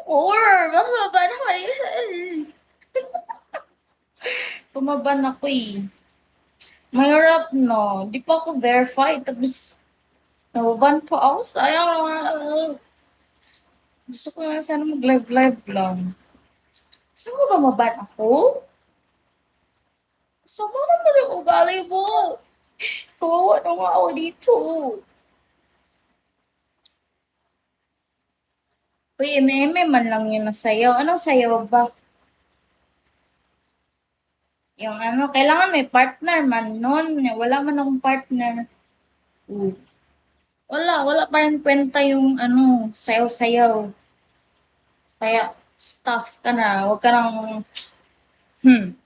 Or, baka naman Pumaban ako eh. Mahirap no. Di pa ako verified. Tapos, nababan pa ako. Sayang naman. Gusto ko nga sana mag-live-live lang. Gusto mo ba maban ako? Sama naman ang ugali mo. Kawawa na nga ako dito. Uy, eme-eme man lang yun na sayaw. Anong sayaw ba? Yung ano, kailangan may partner man nun. Wala man akong partner. Uh, wala pa rin kwenta yung ano, sayaw-sayaw. Kaya, stuff ka na. Huwag ka nang, hmm.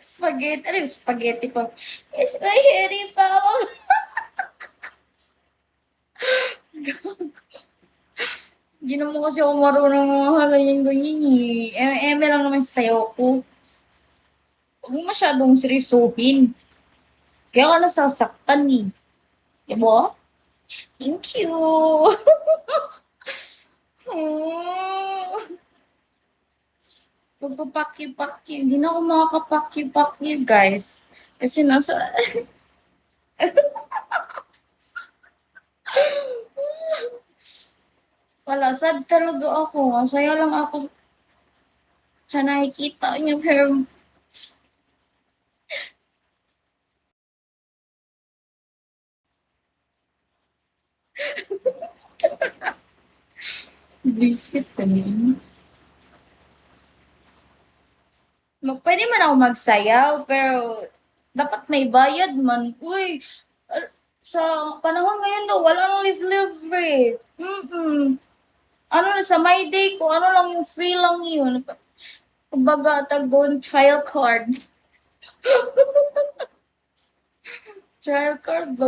Spaghetti, ano yung spaghetti pa? Spaghetti pa ako. Hindi naman kasi ako marunong mga halayan ganyan eh. Eme lang naman sayaw ko. Huwag mo masyadong seryosohin. Kaya ka nasasaktan eh. Diba? Thank you. Oh. Pagpapakyu-pakyu. Hindi na ako makakapakyu-pakyu, guys. Kasi nasa... Wala, sad talaga ako. Masaya lang ako sa nakikita niyo. Pero visit kami. Pwede man ako magsayaw, pero dapat may bayad man. Uy, sa panahon ngayon daw, wala nang live-live eh. Ano na, sa my day ko, ano lang yung free lang yun. Kumbaga, tag doon, trial card. Trial card,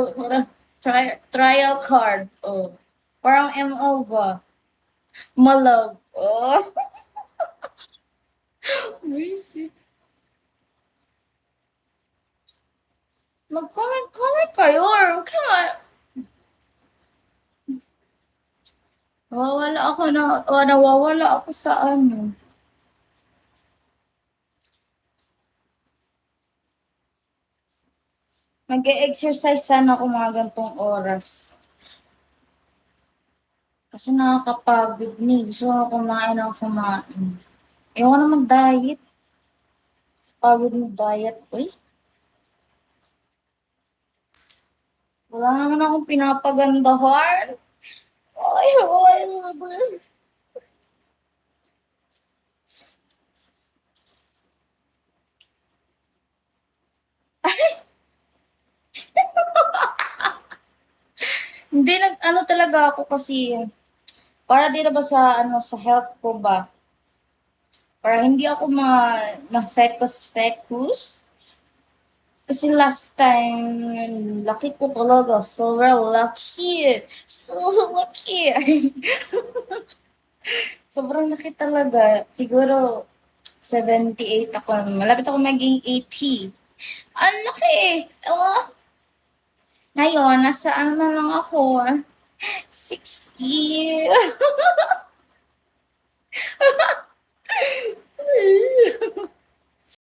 trial card. Oh. Parang ML ba? Malove. Oh. Visit. Mag-comment kayo or okay. Nawawala ako sa ano. Mag-e-exercise sana ako mga gantong oras. Kasi nakakapagod ni. Gusto ko kumain ako kumain. Ayoko na mag-diet. Pagod mag-diet. Uy, wala naman akong pinapagandahan. Ay, ay. Hindi ano talaga ako kasi para din na ba sa ano sa health ko ba? Para hindi ako na fecus. Kasi last time, laki ko talaga. Sobrang laki. So laki. Sobrang laki talaga. Siguro 78 ako. Malapit ako maging 80. Ang laki eh. Oh, ngayon, nasa ano na lang ako. 60.